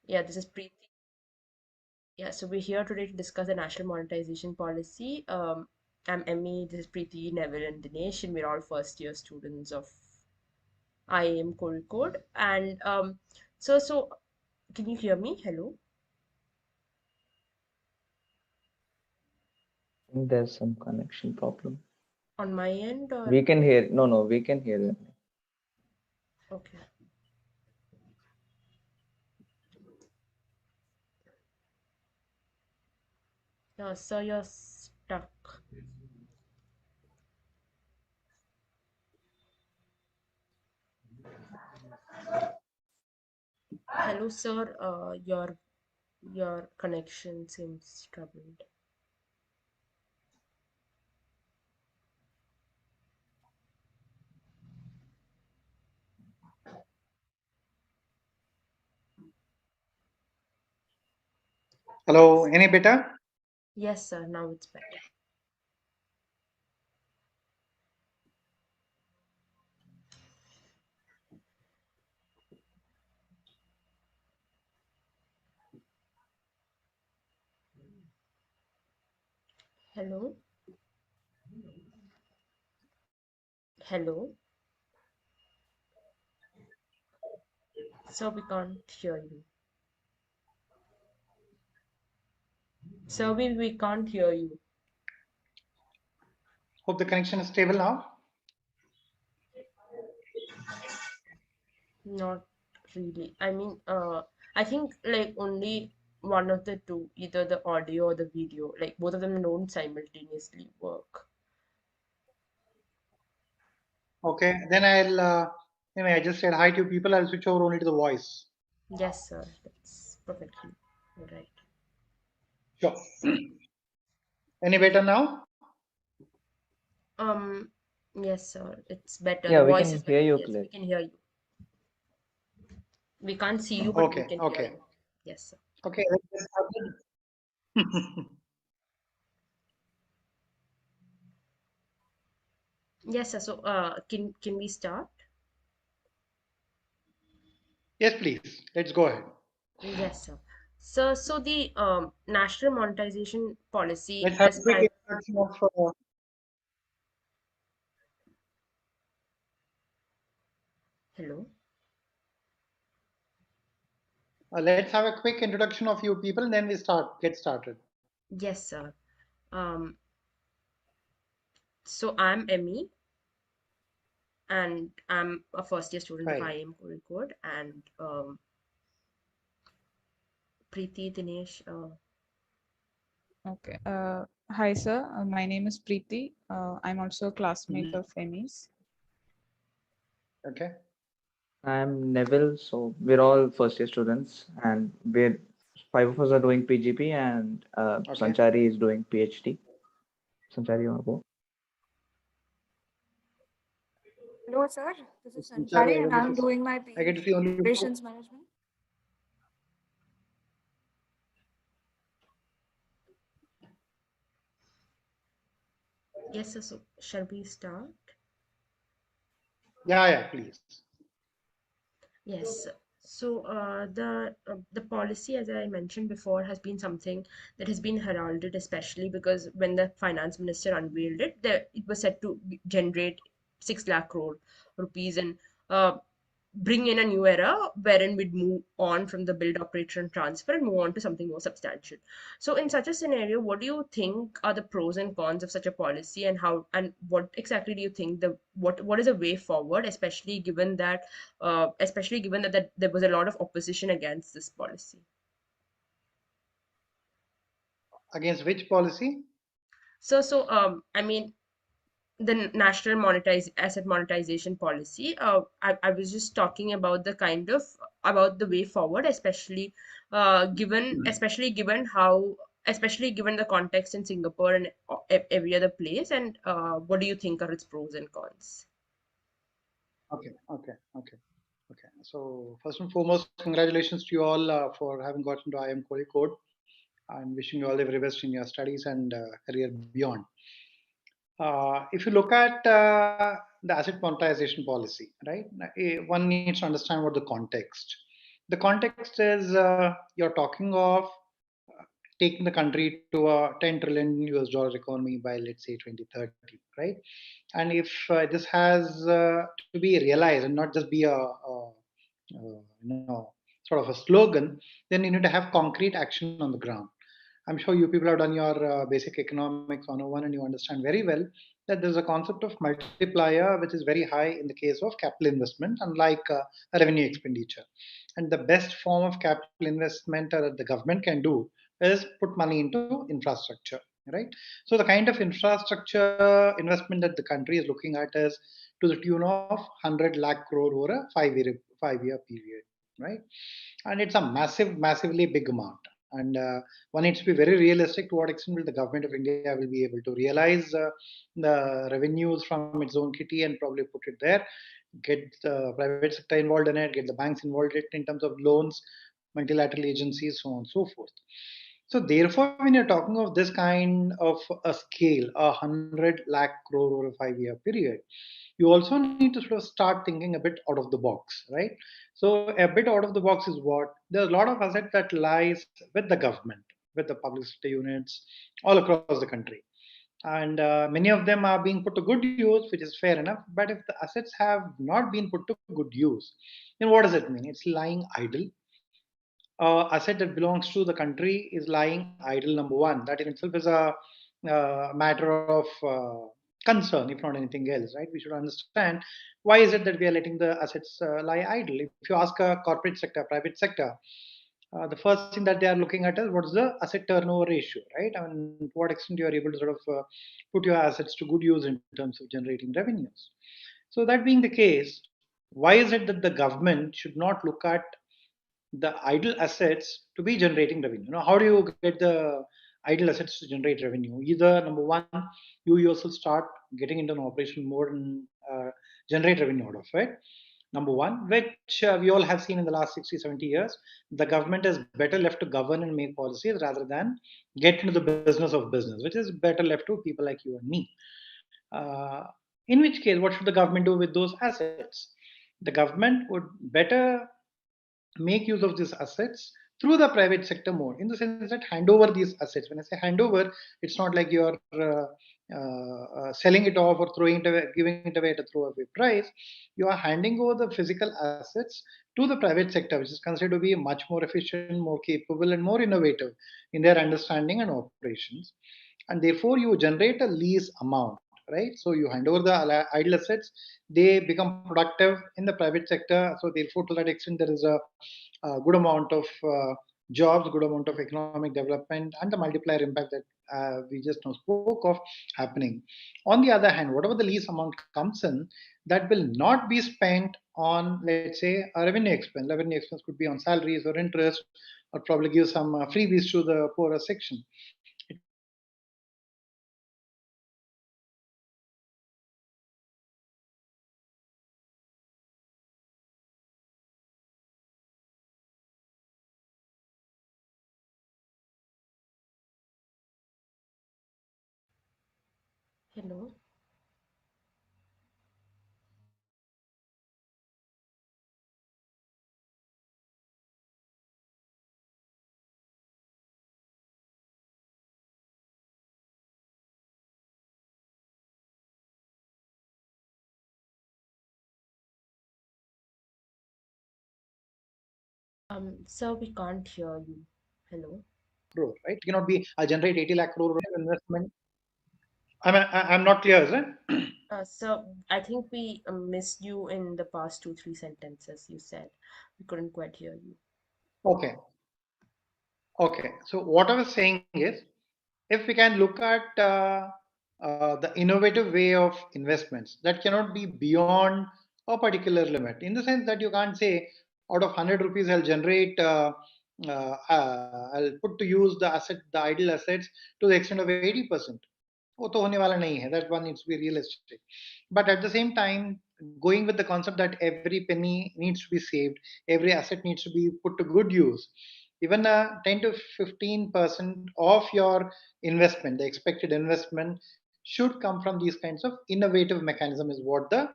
Yeah, this is Preeti. Yeah, so we're here today to discuss the national monetization policy. I'm Emmy, this is Preeti, Neville, and Dinesh, and we're all first year students of IIM Code. And so can you hear me? Hello, Think there's some connection problem. on my end, or We can hear. No, no, we can hear you. okay? Yeah, so you're stuck. Hello, sir. Your connection seems troubled. Hello, any better? Yes, sir. Now it's better. Hello, hello. So we can't hear you. So we can't hear you. Hope the connection is stable now. Not really. I mean, I think like only one of the two, either the audio or the video, like both of them don't simultaneously work. Okay, then anyway, I just said hi to people. I'll switch over only to the voice. Yes, sir. That's perfectly right. Sure. Any better now? Um, yes, sir. It's better. The Yeah, we voice can is hear better. you Yes, we clear. can hear you. We can't see you, but we Okay, can hear okay, you. Yes, sir. okay. Let's get started. Yes, sir. So, can we start? Yes, please. Let's go ahead. Yes, sir. So the national monetization policy Let's have has a quick introduction of. hello. Let's have a quick introduction of you people, then we get started. Yes, sir. Um, so I'm Emmy, and I'm a first year student of Right. IIM Code, and Preeti, Dinesh. Okay. Hi, sir. My name is Preeti. I'm also a classmate Mhm. of Emmy's. Okay. I'm Neville, so we're all first year students, and we're five of us are doing PGP, and Okay. Sanchari is doing PhD. Sanchari, you want to go? Hello, sir. This is Sincerely, Sanchari, and I'm doing my I get to PhD see in only two. operations management. Yes, sir. So shall we start? Yeah, yeah, please. Yes. So the policy, as I mentioned before, has been something that has been heralded, especially because when the finance minister unveiled it, it was said to generate 6 lakh crore rupees and uh, bring in a new era wherein we'd move on from the build, operate, and transfer and move on to something more substantial. So, in such a scenario, what do you think are the pros and cons of such a policy, and how and what exactly do you think what is a way forward, especially given that there was a lot of opposition against this policy? Against which policy? So, I mean, the national asset monetization policy. I was just talking about the kind of about the way forward, especially given the context in Singapore and every other place. And what do you think are its pros and cons? Okay, okay, okay, okay. So first and foremost, congratulations to you all for having gotten to IIM Code and wishing you all the very best in your studies and career beyond. If you look at the asset monetization policy, right, one needs to understand what the context. The context is you're talking of taking the country to a 10 trillion US dollar economy by, let's say, 2030, right? And if this has to be realized and not just be sort of a slogan, then you need to have concrete action on the ground. I'm sure you people have done your basic economics 101 and you understand very well that there's a concept of multiplier which is very high in the case of capital investment, unlike a revenue expenditure. And the best form of capital investment that the government can do is put money into infrastructure, right? So the kind of infrastructure investment that the country is looking at is to the tune of 100 lakh crore over a 5-year period, right? And it's a massively big amount. And one needs to be very realistic. To what extent will the government of India will be able to realize the revenues from its own kitty and probably put it there, get the private sector involved in it, get the banks involved in terms of loans, multilateral agencies, so on and so forth. So therefore, when you're talking of this kind of a scale, 100 lakh crore over a 5-year period, you also need to sort of start thinking a bit out of the box, right? So a bit out of the box is what there's a lot of asset that lies with the government, with the public sector units all across the country, and many of them are being put to good use, which is fair enough. But if the assets have not been put to good use, then what does it mean? It's lying idle. Asset that belongs to the country is lying idle. Number one, that in itself is a matter of concern, if not anything else, right? We should understand why is it that we are letting the assets lie idle. If you ask a corporate sector, private sector, the first thing that they are looking at is what is the asset turnover ratio, right? I mean, to what extent you are able to sort of put your assets to good use in terms of generating revenues. So that being the case, why is it that the government should not look at the idle assets to be generating revenue? How do you get the idle assets to generate revenue? Either number one, you yourself start getting into an operation mode and generate revenue out of it. Number one, which we all have seen in the last 60, 70 years, the government is better left to govern and make policies rather than get into the business of business, which is better left to people like you and me. Uh, in which case, what should the government do with those assets? The government would better make use of these assets through the private sector more, in the sense that hand over these assets. When I say hand over, it's not like you're selling it off or throwing it away, giving it away at a throwaway price. You are handing over the physical assets to the private sector, which is considered to be much more efficient, more capable, and more innovative in their understanding and operations. And therefore, you generate a lease amount, right? So you hand over the idle assets, they become productive in the private sector. So therefore, to that extent, there is a good amount of jobs, good amount of economic development, and the multiplier impact that we just now spoke of happening. On the other hand, whatever the lease amount comes in, that will not be spent on, let's say, a revenue expense. Revenue expense could be on salaries or interest, or probably give some freebies to the poorer section. It will be spent on infrastructure investment, and Hello. Sir, we can't hear you. Hello. crore, right? It cannot be I generate 80 lakh crore of investment. I'm not clear, is it? So I think we missed you in the past two, three sentences you said. We couldn't quite hear you. Okay, okay. So what I was saying is, if we can look at the innovative way of investments, that cannot be beyond a particular limit. In the sense that you can't say out of 100 rupees I'll generate, I'll put to use the asset, the idle assets to the extent of 80%. वो तो होने वाला नहीं है. That one needs to be realistic. But at the same time, going with the concept that every penny needs to be saved, every asset needs to be put to good use. Even a 10 to 15% of your investment, the expected investment, should come from these kinds of innovative mechanism is what the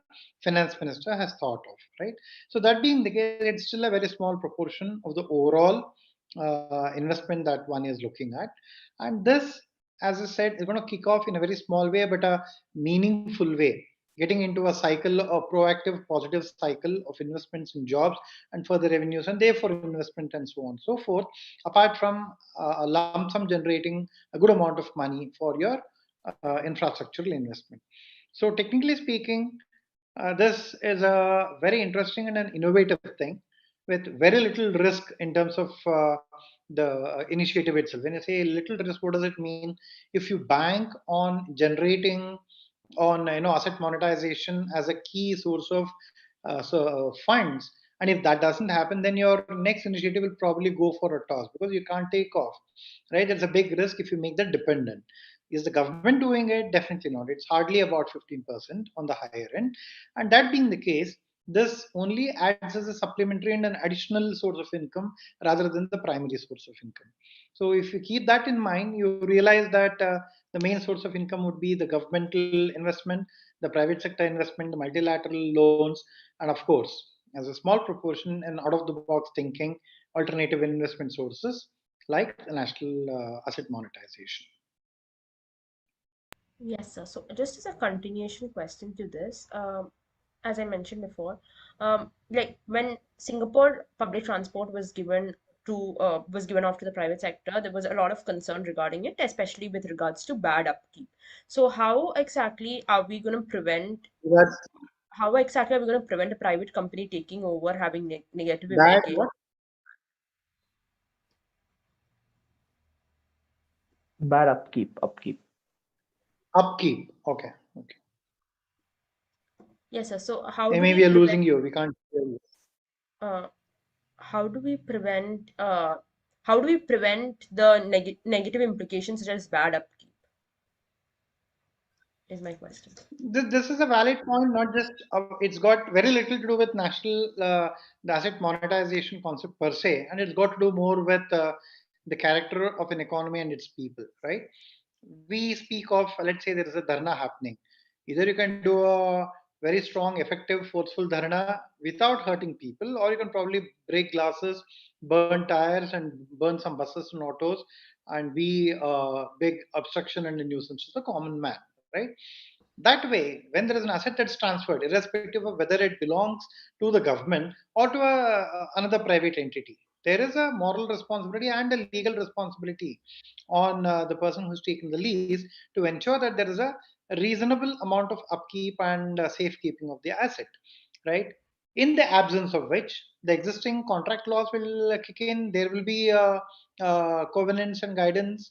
finance minister has thought of, right? So that being the case, it's still a very small proportion of the overall investment that one is looking at. And this, as I said, is going to kick off in a very small way, but a meaningful way, getting into a cycle, a proactive, positive cycle of investments in jobs and further revenues, and therefore investment and so on and so forth, apart from a lump sum generating a good amount of money for your infrastructural investment. So, technically speaking, this is a very interesting and an innovative thing with very little risk in terms of the initiative itself. When I say little risk, what does it mean? If you bank on generating on asset monetization as a key source of funds, and if that doesn't happen, then your next initiative will probably go for a toss because you can't take off, right? It's a big risk if you make that dependent. Is the government doing it? Definitely not. It's hardly about 15% on the higher end. And that being the case, this only adds as a supplementary and an additional source of income rather than the primary source of income. So if you keep that in mind, you realize that the main source of income would be the governmental investment, the private sector investment, the multilateral loans, and of course, as a small proportion and out of the box thinking, alternative investment sources like the national asset monetization. Yes, sir. So just as a continuation question to this, as I mentioned before, like when Singapore public transport was given off to the private sector, there was a lot of concern regarding it, especially with regards to bad upkeep. So That's how exactly are we going to prevent a private company taking over, having negative that implications? what Bad upkeep. upkeep. Okay, okay. Yes, sir. So Maybe we are losing you. We can't hear you. uh, how do we prevent the negative implications such as bad upkeep? Is my question. This is a valid point. Not just it's got very little to do with national the asset monetization concept per se, and it's got to do more with the character of an economy and its people, right? We speak of, let's say there is a dharna happening. Either you can do a very strong, effective, forceful dharna without hurting people, or you can probably break glasses, burn tires, and burn some buses and autos, and be a big obstruction and a nuisance to the common man, right? That way, when there is an asset that's transferred, irrespective of whether it belongs to the government or to another private entity, there is a moral responsibility and a legal responsibility on the person who's taken the lease to ensure that there is a reasonable amount of upkeep and safekeeping of the asset, right? In the absence of which, the existing contract laws will kick in. There will be covenants and guidelines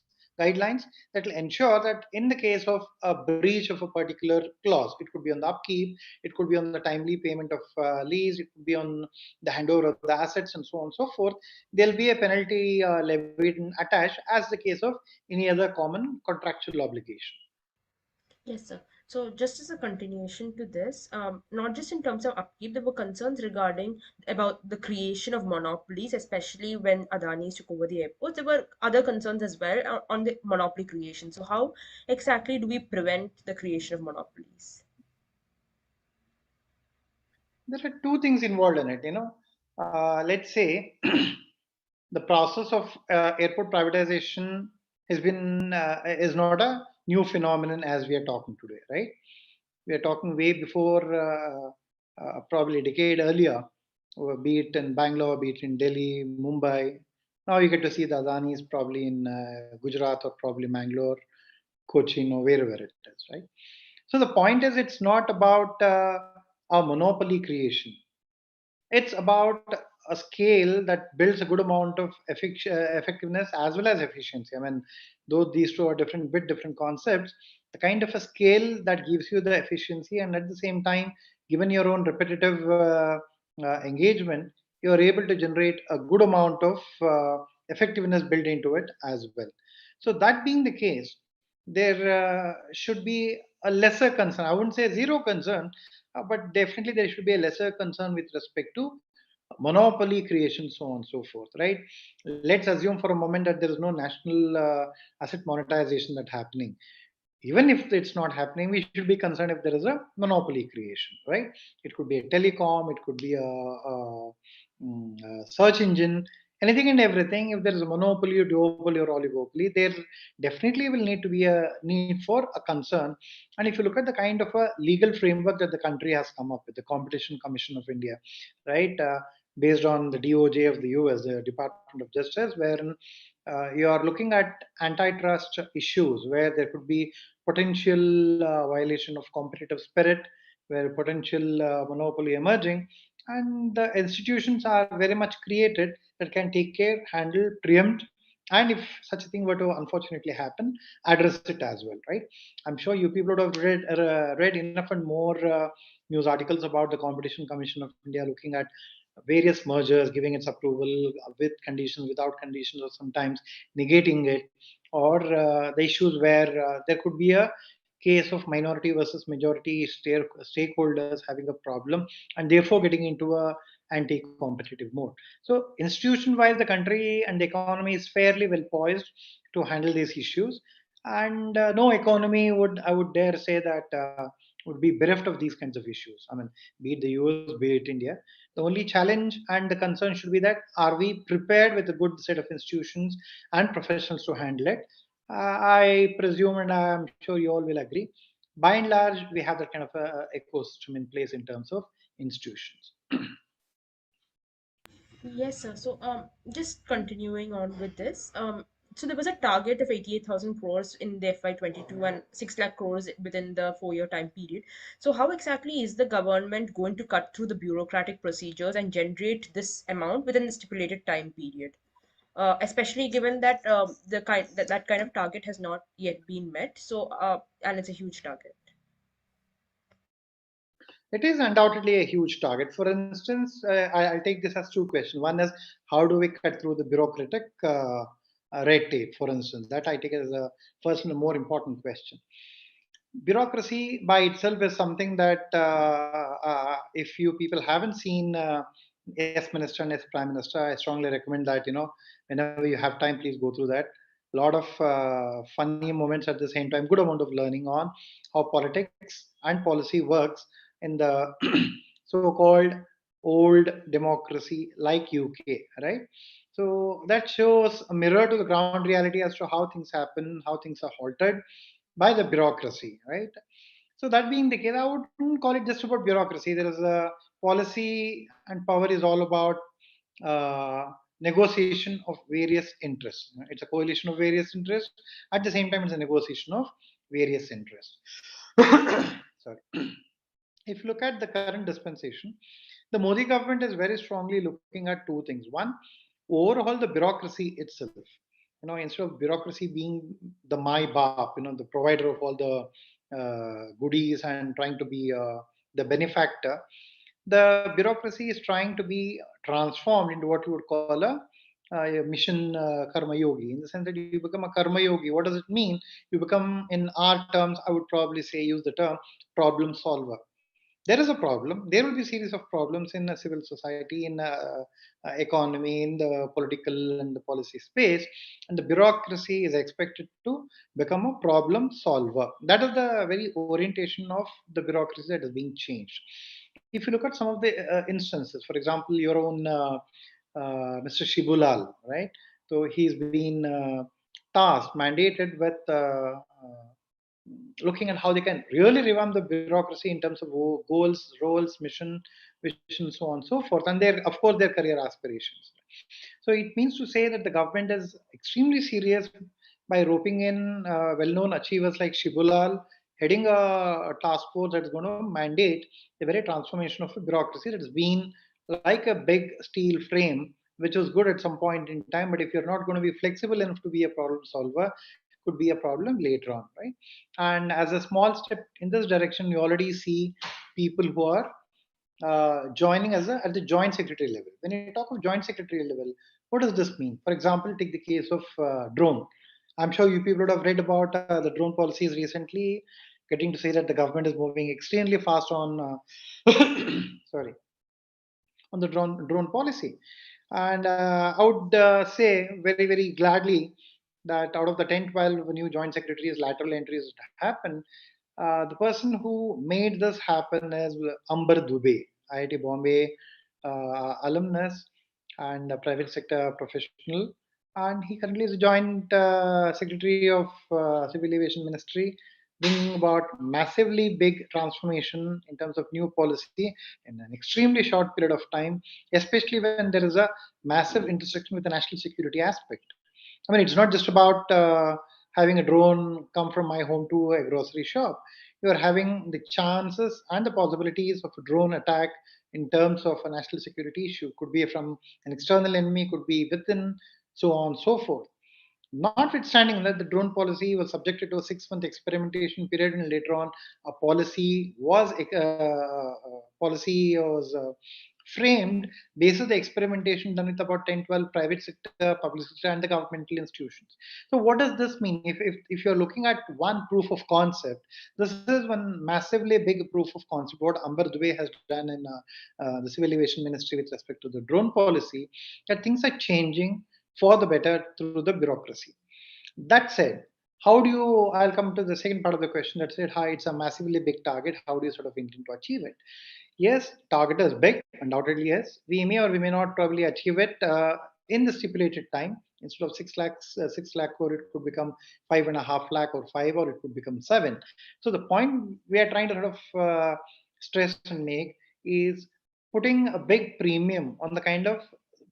that will ensure that in the case of a breach of a particular clause, it could be on the upkeep, it could be on the timely payment of lease, it could be on the handover of the assets, and so on and so forth. There'll be a penalty levied and attached, as the case of any other common contractual obligation. Yes, sir. So just as a continuation to this, not just in terms of upkeep, there were concerns regarding about the creation of monopolies, especially when Adani took over the airports. There were other concerns as well on the monopoly creation. So how exactly do we prevent the creation of monopolies? There are two things involved in it. Let's say the process of airport privatization is not a new phenomenon as we are talking today, right? We are talking way before, probably a decade earlier, be it in Bangalore, be it in Delhi, Mumbai. Now you get to see the Adanis probably in Gujarat or probably Mangalore, Cochin, or wherever it is, right? So the point is, it's not about a monopoly creation. It's about a scale that builds a good amount of effectiveness as well as efficiency. I mean, though these two are different, bit different concepts, the kind of a scale that gives you the efficiency, and at the same time, given your own repetitive engagement, you are able to generate a good amount of effectiveness built into it as well. So that being the case, there should be a lesser concern. I wouldn't say zero concern, but definitely there should be a lesser concern with respect to monopoly creation, so on and so forth, right? Let's assume for a moment that there is no national asset monetization that happening. even if it's not happening, we should be concerned if there is a monopoly creation, right? It could be a telecom, it could be a search engine, anything and everything. If there is a monopoly, duopoly, or oligopoly, there definitely will need to be a need for a concern. And if you look at the kind of a legal framework that the country has come up with, the Competition Commission of India, right? Based on the DOJ of the US, the Department of Justice, wherein you are looking at antitrust issues where there could be potential violation of competitive spirit, where potential monopoly emerging, and the institutions are very much created that can take care, handle, preempt, and if such a thing were to unfortunately happen, address it as well, right? I'm sure you people would have read enough and more news articles about the Competition Commission of India looking at various mergers, giving its approval with conditions, without conditions, or sometimes negating it, or the issues where there could be a case of minority versus majority stakeholders having a problem and therefore getting into a anti-competitive mode. So institution-wise, the country and the economy is fairly well poised to handle these issues, and no economy would, I would dare say that, would be bereft of these kinds of issues. I mean, be it the US, be it India. The only challenge and the concern should be that are we prepared with a good set of institutions and professionals to handle it? I presume, and I'm sure you all will agree, by and large, we have that kind of a ecosystem in place in terms of institutions. Yes, sir. So, just continuing on with this, so there was a target of 88,000 crores in the FY22 and 6 lakh crores within the 4-year time period. So, how exactly is the government going to cut through the bureaucratic procedures and generate this amount within the stipulated time period? Especially given that that kind of target has not yet been met. So, and it's a huge target. It is undoubtedly a huge target. For instance, I'll take this as two questions. One is how do we cut through the bureaucratic red tape, for instance? That I take as a first and a more important question. Bureaucracy by itself is something that if you people haven't seen yes minister and yes prime minister, I strongly recommend that, whenever you have time, please go through that. A lot of funny moments, at the same time good amount of learning on how politics and policy works in the so-called old democracy like UK, right? So that shows a mirror to the ground reality as to how things happen, how things are halted by the bureaucracy, right? So that being the case, I wouldn't call it just about bureaucracy. There is a policy, and power is all about uh, negotiation of various interests. It's a coalition of various interests. At the same time, it's a negotiation of various interests. Sorry. If you look at the current dispensation, the Modi government is very strongly looking at two things. One, overhaul the bureaucracy itself. Instead of bureaucracy being the my bap, the provider of all the goodies and trying to be the benefactor, the bureaucracy is trying to be transformed into what you would call a mission karma yogi, in the sense that you become a karma yogi. What does it mean? You become, in our terms, I would probably say, use the term problem solver. There is a problem. There will be a series of problems in a civil society, in economy, in the political and the policy space, and the bureaucracy is expected to become a problem solver. That is the very orientation of the bureaucracy that is being changed. If you look at some of the instances, for example, your own Mr. Shibulal, right? So he's been tasked, mandated with looking at how they can really revamp the bureaucracy in terms of goals, roles, vision, so on and so forth, and their, of course, their career aspirations. So it means to say that the government is extremely serious by roping in well-known achievers like Shibulal, heading a task force that is going to mandate the very transformation of a bureaucracy that has been like a big steel frame, which was good at some point in time, but if you're not going to be flexible enough to be a problem solver, could be a problem later on, right? And as a small step in this direction, you already see people who are joining as at the joint secretary level. When you talk of joint secretary level, what does this mean? For example, take the case of drone. I'm sure you people would have read about the drone policies recently, getting to say that the government is moving extremely fast on, sorry, on the drone policy. And I would say very, very gladly that out of the 10, 12 new joint secretaries, lateral entries happen. The person who made this happen is Amber Dubey, IIT Bombay alumnus and a private sector professional. And he currently is a joint secretary of Civil Aviation Ministry, bringing about massively big transformation in terms of new policy in an extremely short period of time, especially when there is a massive intersection with the national security aspect. I mean, it's not just about having a drone come from my home to a grocery shop. You are having the chances and the possibilities of a drone attack in terms of a national security issue. Could be from an external enemy, could be within, so on and so forth. Notwithstanding that, the drone policy was subjected to a 6 month experimentation period, and later on, a policy was framed based on the experimentation done with about 10, 12 private sector, public sector, and the governmental institutions. So, what does this mean? If you're looking at one proof of concept, this is one massively big proof of concept. What Amber Dubey has done in the Civil Aviation Ministry with respect to the drone policy, that things are changing for the better through the bureaucracy. That said, how do you? I'll come to the second part of the question that said, "Hi, it's a massively big target. How do you sort of intend to achieve it?" Yes, target is big, undoubtedly. Yes, we may or we may not probably achieve it in the stipulated time. Instead of 6 lakh crore, it could become 5.5 lakh or five, or it could become seven. So the point we are trying to sort of stress and make is putting a big premium on the kind of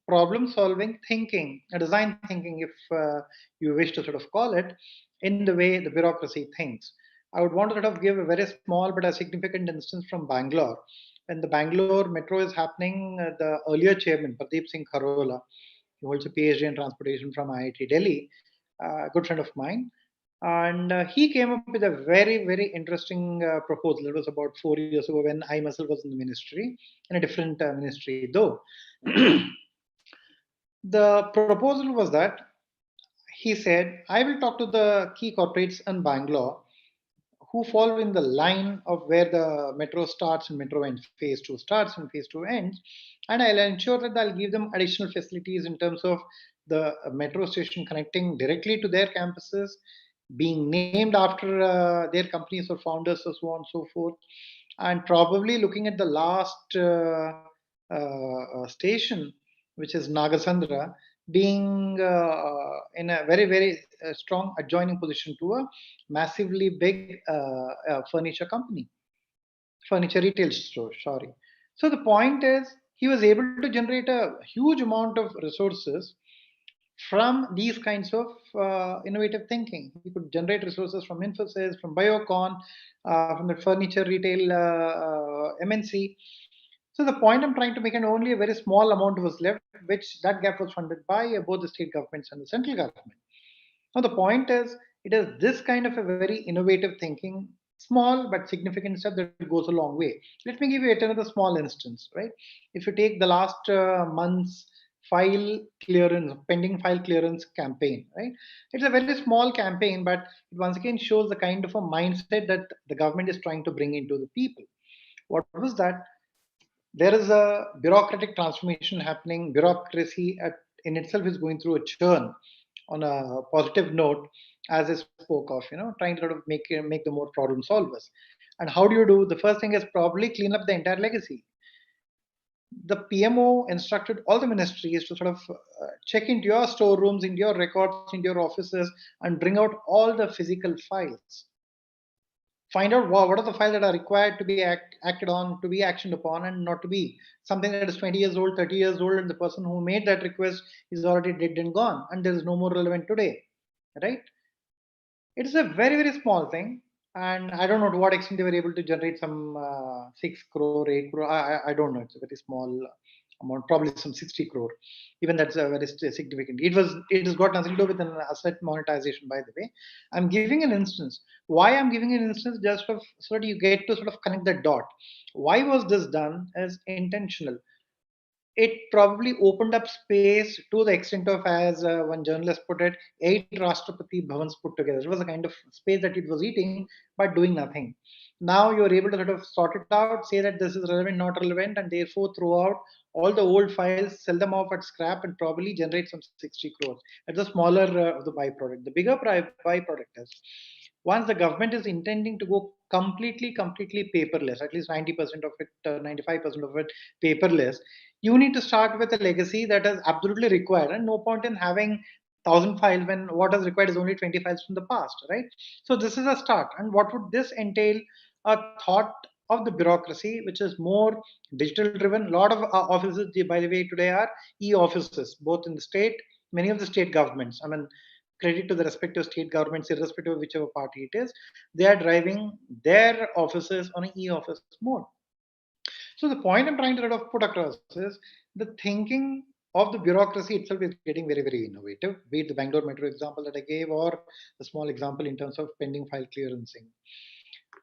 problem solving thinking, a design thinking, if you wish to sort of call it, in the way the bureaucracy thinks. I would want to sort of give a very small but a significant instance from Bangalore. When the Bangalore metro is happening, the earlier chairman, Pradeep Singh Kharola, he holds a PhD in transportation from IIT Delhi, a good friend of mine. And he came up with a very, very interesting proposal. It was about 4 years ago when I myself was in the ministry, in a different ministry though. The proposal was that he said, I will talk to the key corporates in Bangalore who fall in the line of where the metro starts and metro ends, phase 2 starts and phase 2 ends. And I'll ensure that I'll give them additional facilities in terms of the metro station connecting directly to their campuses, being named after their companies or founders, or so on and so forth. And probably looking at the last station, which is Nagasandra, being in a very, very strong adjoining position to a massively big furniture company, furniture retail store, sorry. So the point is, he was able to generate a huge amount of resources from these kinds of innovative thinking. He could generate resources from Infosys, from Biocon, from the furniture retail MNC. So the point I'm trying to make, and only a very small amount was left, which that gap was funded by both the state governments and the central government. Now the point is, it is this kind of a very innovative thinking, small but significant step that goes a long way. Let me give you yet another small instance, right? If you take the last month's file clearance, pending file clearance campaign, right? It's a very small campaign, but it once again shows the kind of a mindset that the government is trying to bring into the people. What was that? There is a bureaucratic transformation happening. Bureaucracy in itself is going through a churn on a positive note, as I spoke of, trying to sort of make them more problem solvers. And how do you do? The first thing is probably clean up the entire legacy. The PMO instructed all the ministries to sort of check into your storerooms, into your records, into your offices, and bring out all the physical files. Find out what are the files that are required to be acted on, to be actioned upon, and not to be something that is 20 years old, 30 years old, and the person who made that request is already dead and gone, and there is no more relevant today, right? It's a very, very small thing. And I don't know to what extent they were able to generate some 6 crore, 8 crore. I don't know. It's a very small amount, probably some 60 crore. Even that's very significant. It has got nothing to do with an asset monetization, by the way. I'm giving an instance. Why I'm giving an instance, just so that you get to sort of connect that dot. Why was this done as intentional? It probably opened up space to the extent of, as one journalist put it, 8 Rashtrapati Bhavans put together. It was a kind of space that it was eating, but doing nothing. Now you're able to sort of sort it out, say that this is relevant, not relevant, and therefore throw out all the old files, sell them off at scrap, and probably generate some 60 crores. That's the smaller of the byproduct. The bigger byproduct is once the government is intending to go completely paperless, at least 90% of it, 95% of it paperless, you need to start with a legacy that is absolutely required, and no point in having 1,000 files when what is required is only 20 files from the past, right? So this is a start. And what would this entail? A thought of the bureaucracy, which is more digital driven. A lot of offices, by the way, today are e-offices, both in the state, many of the state governments. I mean, credit to the respective state governments, irrespective of whichever party it is, they are driving their offices on an e-office mode. So the point I'm trying to sort of put across is the thinking of the bureaucracy itself is getting very innovative. Be it the Bangalore Metro example that I gave, or the small example in terms of pending file clearancing,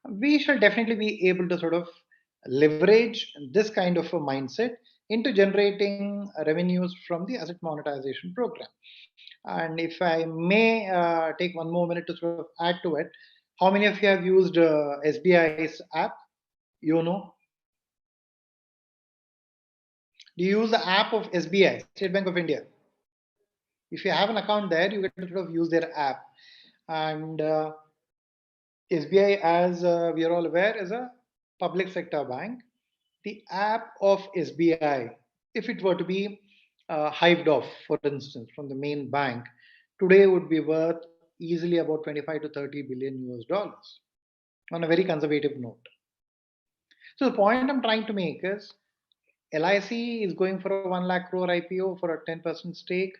we shall definitely be able to sort of leverage this kind of a mindset into generating revenues from the asset monetization program. And if I may take one more minute to sort of add to it, how many of you have used SBI's app? You know, do you use the app of SBI, State Bank of India? If you have an account there, you get to sort of use their app. And SBI, as we are all aware, is a public sector bank. The app of SBI, if it were to be hived off, for instance, from the main bank, today would be worth easily about 25 to 30 billion US dollars on a very conservative note. So the point I'm trying to make is LIC is going for a 1 lakh crore IPO for a 10% stake.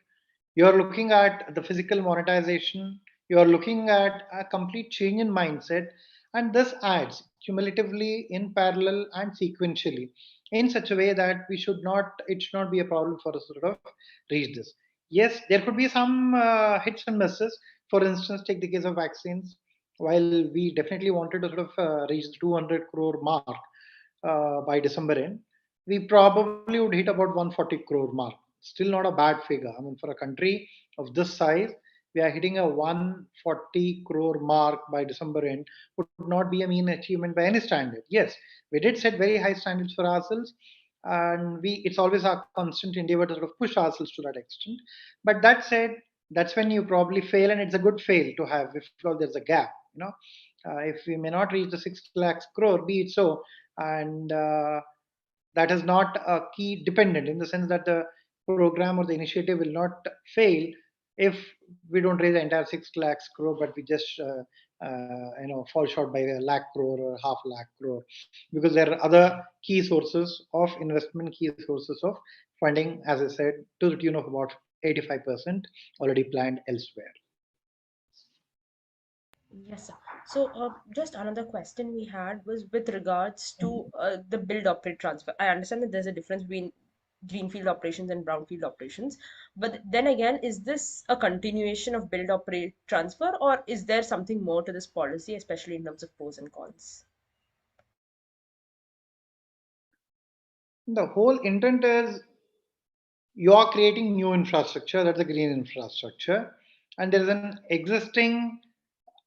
You're looking at the physical monetization, you're looking at a complete change in mindset, and this adds cumulatively in parallel and sequentially in such a way that it should not be a problem for us to sort of reach this. Yes, there could be some hits and misses. For instance, take the case of vaccines. While we definitely wanted to sort of reach the 200 crore mark by December end, we probably would hit about 140 crore mark. Still not a bad figure. I mean, for a country of this size, we are hitting a 140 crore mark by December end would not be a mean achievement by any standard. Yes, we did set very high standards for ourselves, and it's always our constant endeavor to sort of push ourselves to that extent. But that said, that's when you probably fail, and it's a good fail to have if there's a gap. If we may not reach the 6 lakhs crore, be it so, and that is not a key dependent in the sense that the program or the initiative will not fail if we don't raise the entire 6 lakhs crore, but we just fall short by a lakh crore or half lakh crore, because there are other key sources of investment, key sources of funding, as I said, to the tune of about 85% already planned elsewhere. Yes, sir. So, just another question we had was with regards to the build operate transfer. I understand that there's a difference between greenfield operations and brownfield operations, but then again, is this a continuation of build operate transfer, or is there something more to this policy, especially in terms of pros and cons? The whole intent is you are creating new infrastructure, that's the green infrastructure, and there is an existing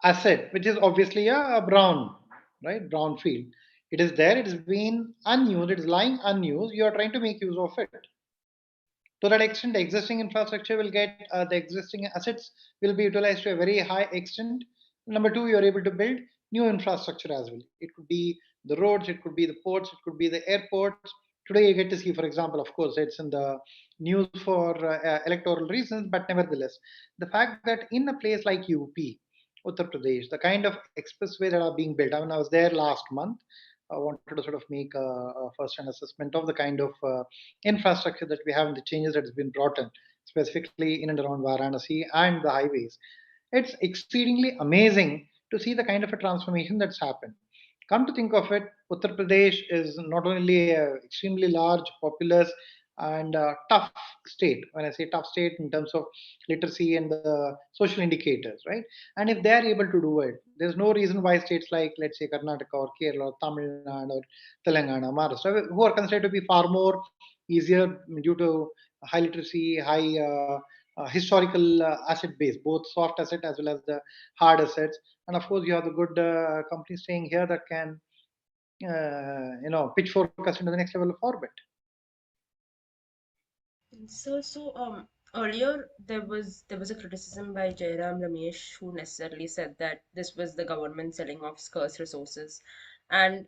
asset which is obviously a brown, right, brown field. It is there, it is being unused, it is lying unused, you are trying to make use of it. To that extent, the existing infrastructure will get the existing assets will be utilized to a very high extent. Number two, you are able to build new infrastructure as well. It could be the roads, it could be the ports, it could be the airports. Today, you get to see, for example, of course, it's in the news for electoral reasons, but nevertheless, the fact that in a place like UP, Uttar Pradesh, the kind of expressway that are being built. I mean, I was there last month. I wanted to sort of make a first-hand assessment of the kind of infrastructure that we have and the changes that has been brought in, specifically in and around Varanasi and the highways. It's exceedingly amazing to see the kind of a transformation that's happened. Come to think of it, Uttar Pradesh is not only an extremely large, populous, and tough state. When I say tough state in terms of literacy and the social indicators, right? And if they are able to do it, there's no reason why states like, let's say, Karnataka or Kerala or Tamil Nadu or Telangana, Maharashtra, who are considered to be far more easier due to high literacy, high historical asset base, both soft asset as well as the hard assets. And of course, you have the good companies staying here that can, pitchfork us into the next level of orbit. So earlier there was a criticism by Jairam Ramesh who necessarily said that this was the government selling off scarce resources, and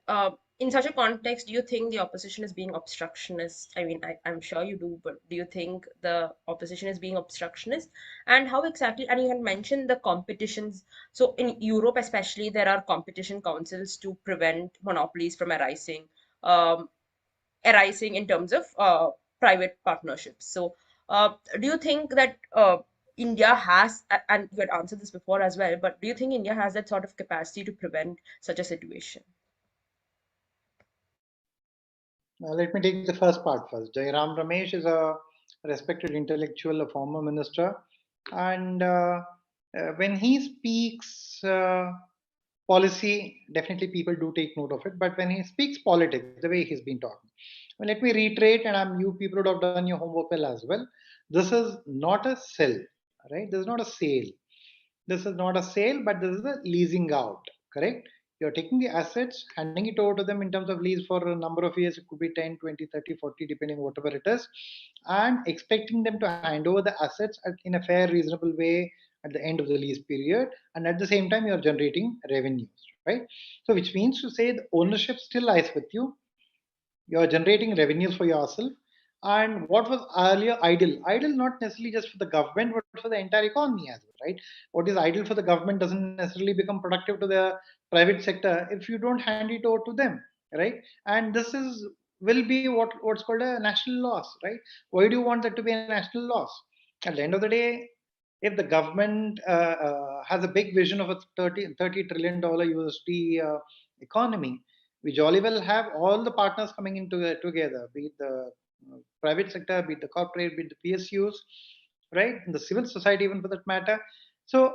in such a context, do you think the opposition is being obstructionist? I mean, I'm sure you do, but do you think the opposition is being obstructionist? And how exactly? And you had mentioned the competitions. So in Europe, especially, there are competition councils to prevent monopolies from arising in terms of private partnerships. So, do you think that India has, and you had answered this before as well, but do you think India has that sort of capacity to prevent such a situation? Now, let me take the first part first. Jairam Ramesh is a respected intellectual, a former minister, and when he speaks policy, definitely people do take note of it. But when he speaks politics, the way he's been talking, well, let me reiterate, and you people would have done your homework well as well. This is not a sell, right? This is not a sale. This is not a sale, but this is a leasing out, correct? You're taking the assets, handing it over to them in terms of lease for a number of years. It could be 10, 20, 30, 40, depending whatever it is, and expecting them to hand over the assets in a fair, reasonable way at the end of the lease period. And at the same time, you're generating revenues, right? So, which means to say the ownership still lies with you. You're generating revenues for yourself. And what was earlier idle not necessarily just for the government but for the entire economy as well, right? What is idle for the government doesn't necessarily become productive to the private sector if you don't hand it over to them, right? And this is will be what's called a national loss, right? Why do you want that to be a national loss? At the end of the day, if the government has a big vision of a $30 trillion USD economy, we jolly well have all the partners coming into together, be it the private sector, be it the corporate, be it the PSUs, right? And the civil society, even for that matter. So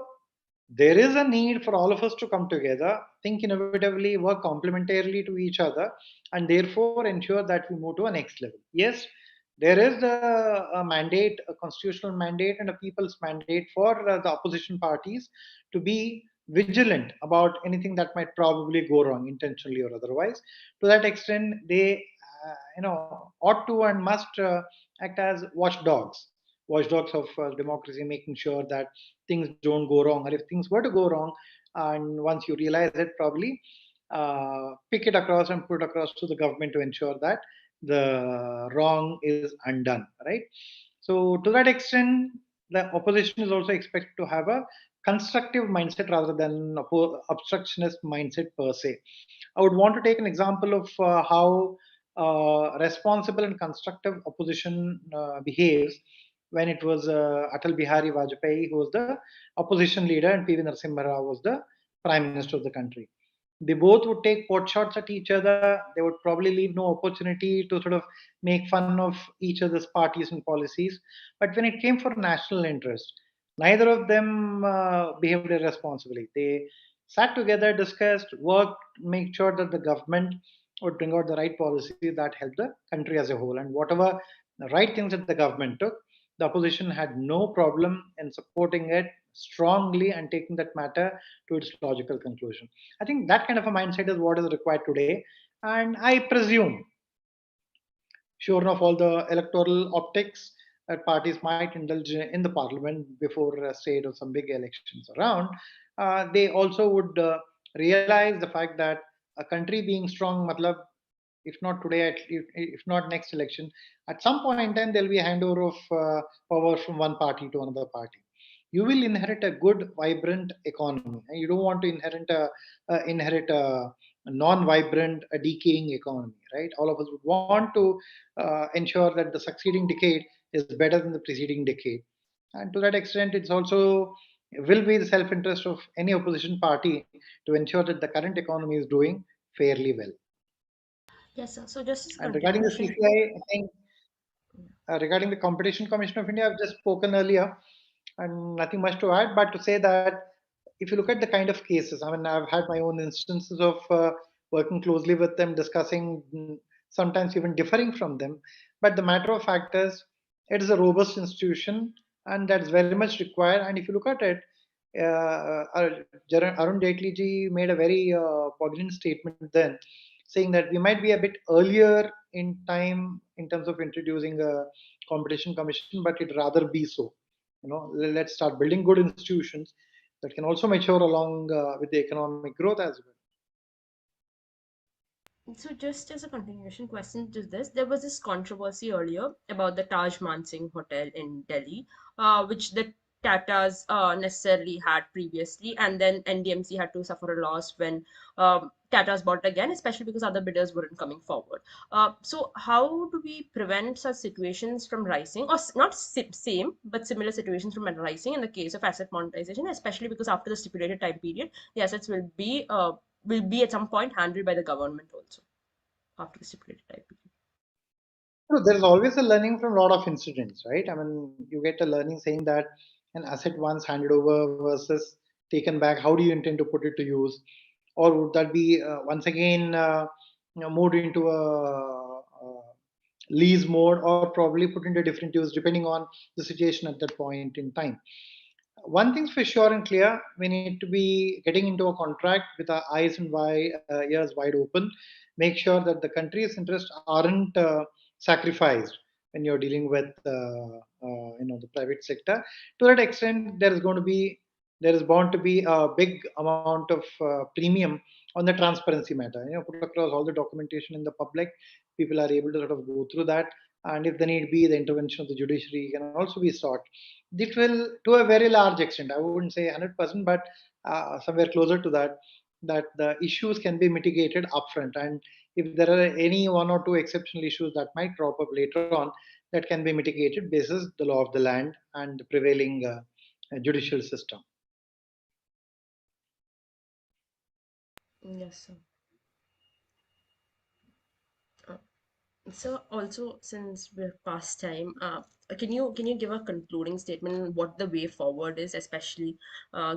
there is a need for all of us to come together, think innovatively, work complementarily to each other, and therefore ensure that we move to a next level. Yes, there is a mandate, a constitutional mandate, and a people's mandate for the opposition parties to be vigilant about anything that might probably go wrong, intentionally or otherwise. To that extent, they, ought to and must act as watchdogs of democracy, making sure that things don't go wrong, or if things were to go wrong, and once you realize it, probably pick it across and put across to the government to ensure that the wrong is undone, right? So to that extent, the opposition is also expected to have a constructive mindset rather than obstructionist mindset per se. I would want to take an example of how responsible and constructive opposition behaves when it was Atal Bihari Vajpayee who was the opposition leader and PV Narasimha Rao was the prime minister of the country. They both would take pot shots at each other. They would probably leave no opportunity to sort of make fun of each other's parties and policies. But when it came for national interest, neither of them behaved irresponsibly. They sat together, discussed, worked, make sure that the government would bring out the right policy that helped the country as a whole. And whatever the right things that the government took, the opposition had no problem in supporting it strongly and taking that matter to its logical conclusion. I think that kind of a mindset is what is required today. And I presume, sure enough, all the electoral optics that parties might indulge in the parliament before state or some big elections around, they also would realize the fact that a country being strong, matlab, if not today, if not next election, at some point in time, there'll be a handover of power from one party to another party. You will inherit a good, vibrant economy, and you don't want to inherit a non-vibrant, a decaying economy, right? All of us would want to ensure that the succeeding decade is better than the preceding decade, and to that extent, it's also will be the self-interest of any opposition party to ensure that the current economy is doing fairly well. Yes, sir. So just as a And regarding the continuation, CCI, I think regarding the Competition Commission of India, I've just spoken earlier, and nothing much to add, but to say that if you look at the kind of cases, I mean, I've had my own instances of working closely with them, discussing, sometimes even differing from them. But the matter of fact is, it is a robust institution, and that's very much required. And if you look at it, Arun Jaitley ji made a very poignant statement then, saying that we might be a bit earlier in time in terms of introducing a competition commission, but it rather be so. Let's start building good institutions that can also mature along with the economic growth as well. So just as a continuation question to this, there was this controversy earlier about the Taj Mansingh Hotel in Delhi, which the Tatas necessarily had previously, and then NDMC had to suffer a loss when Tatas bought it again, especially because other bidders weren't coming forward. So how do we prevent such situations from rising, or not same, but similar situations from rising in the case of asset monetization, especially because after the stipulated time period, the assets will be at some point handled by the government also after the stipulated time period. So there's always a learning from a lot of incidents, right? I mean, you get a learning saying that an asset once handed over versus taken back, how do you intend to put it to use? Or would that be once again moved into a lease mode, or probably put into different use depending on the situation at that point in time? One thing's for sure and clear: we need to be getting into a contract with our eyes and ears wide open. Make sure that the country's interests aren't sacrificed when you're dealing with the private sector. To that extent, there is bound to be a big amount of premium on the transparency matter. Put across all the documentation in the public, people are able to sort of go through that, and if the need be, the intervention of the judiciary can also be sought. It will, to a very large extent, I wouldn't say 100%, but somewhere closer to that, that the issues can be mitigated upfront. And if there are any one or two exceptional issues that might crop up later on, that can be mitigated basis the law of the land and the prevailing judicial system. Yes, sir. Uh, so also, since we're past time, can you give a concluding statement on what the way forward is, especially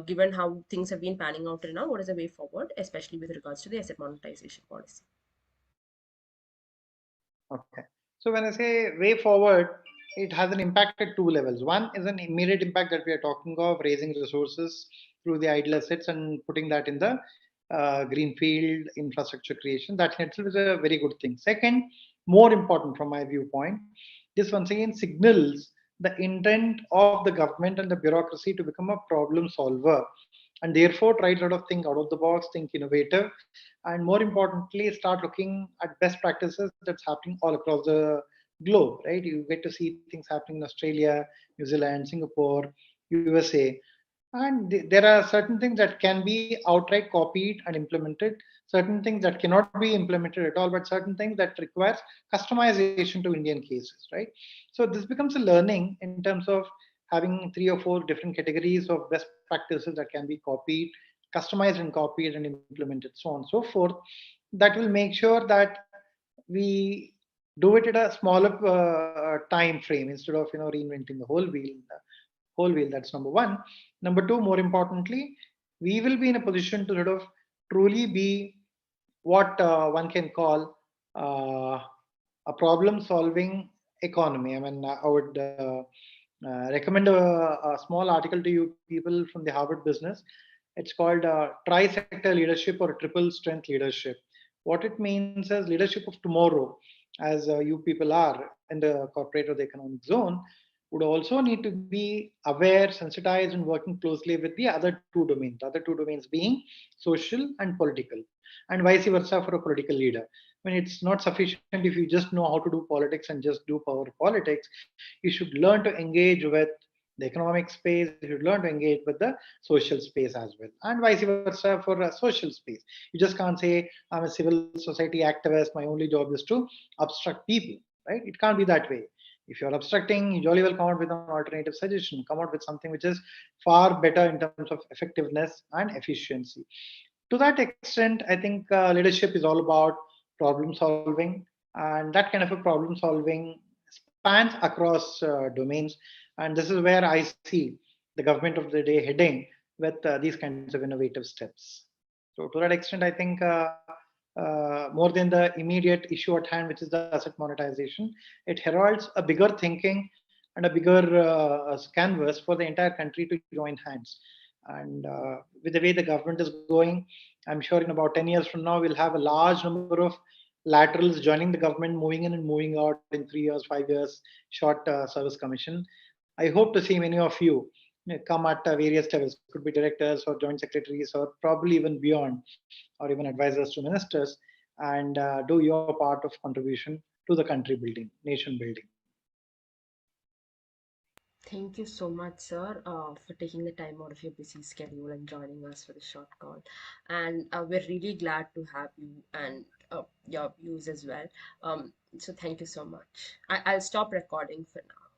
given how things have been panning out till now? What is the way forward, especially with regards to the asset monetization policy? Okay. So when I say way forward, it has an impact at two levels. One is an immediate impact that we are talking of, raising resources through the idle assets and putting that in the greenfield infrastructure creation. That in itself is a very good thing. Second, more important from my viewpoint, this once again signals the intent of the government and the bureaucracy to become a problem solver, and therefore try to sort of think out of the box, think innovative, and more importantly, start looking at best practices that's happening all across the globe, right? You get to see things happening in Australia, New Zealand, Singapore, USA, and there are certain things that can be outright copied and implemented, certain things that cannot be implemented at all, but certain things that requires customization to Indian cases, right? So this becomes a learning in terms of having three or four different categories of best practices that can be copied, customized and copied and implemented, so on and so forth. That will make sure that we do it at a smaller time frame instead of reinventing the whole wheel. That's number one. Number two, more importantly, we will be in a position to sort of truly be what one can call a problem solving economy. I mean, I would recommend a small article to you people from the Harvard Business. It's called tri-sector leadership or triple strength leadership. What it means is leadership of tomorrow, as you people are in the corporate or the economic zone, would also need to be aware, sensitized, and working closely with the other two domains. The other two domains being social and political, and vice versa for a political leader. When it's not sufficient if you just know how to do politics and just do power politics, you should learn to engage with the economic space, you should learn to engage with the social space as well, and vice versa for a social space. You just can't say, I'm a civil society activist, my only job is to obstruct people, right? It can't be that way. If you're obstructing, you jolly well come out with an alternative suggestion, come out with something which is far better in terms of effectiveness and efficiency. To that extent, I think leadership is all about problem solving, and that kind of a problem solving spans across domains. And this is where I see the government of the day heading with these kinds of innovative steps. So, to that extent, I think more than the immediate issue at hand, which is the asset monetization, it heralds a bigger thinking and and a bigger canvas for the entire country to join hands. And with the way the government is going, I'm sure in about 10 years from now, we'll have a large number of laterals joining the government, moving in and moving out in 3 years, 5 years, short service commission. I hope to see many of you come at various levels, could be directors or joint secretaries or probably even beyond, or even advisors to ministers, and do your part of contribution to the country building, nation building. Thank you so much, sir, for taking the time out of your busy schedule and joining us for the short call. And we're really glad to have you and your views as well. So thank you so much. I'll stop recording for now.